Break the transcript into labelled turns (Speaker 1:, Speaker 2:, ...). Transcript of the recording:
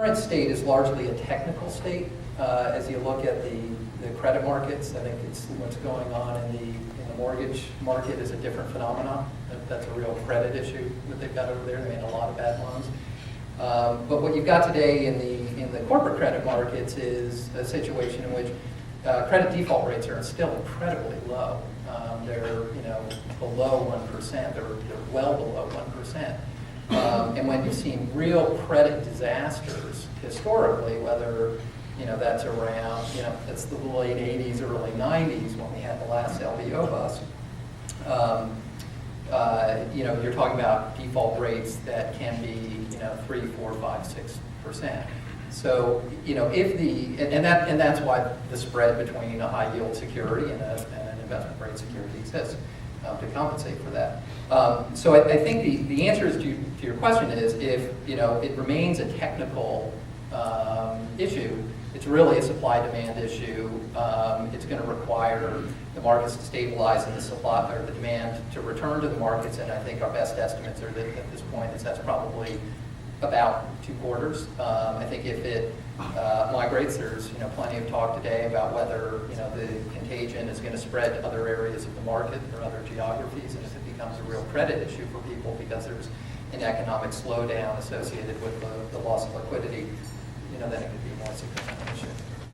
Speaker 1: current state is largely a technical state. As you look at the credit markets, I think it's what's going on in the mortgage market is a different phenomenon. That's a real credit issue that they've got over there. They made a lot of bad loans. But what you've got today in the corporate credit markets is a situation in which credit default rates are still incredibly low. They're below 1%. They're well below 1%. And when you've seen real credit disasters historically, whether that's around that's the late 80s, early 90s when we had the last LBO bust. You're talking about default rates that can be 3, 4, 5, 6%. So and that's why the spread between a high yield security and an investment grade security exists to compensate for that. So I think the answer to your question is if it remains a technical issue, it's really a supply-demand issue. It's going to require the markets to stabilize and the supply or the demand to return to the markets. And I think our best estimates are that at this point that's probably about 2 quarters. I think if it migrates, there's plenty of talk today about whether the contagion is going to spread to other areas of the market or other geographies, and if it becomes a real credit issue for people because there's an economic slowdown associated with the loss of liquidity, then it could be a more significant issue.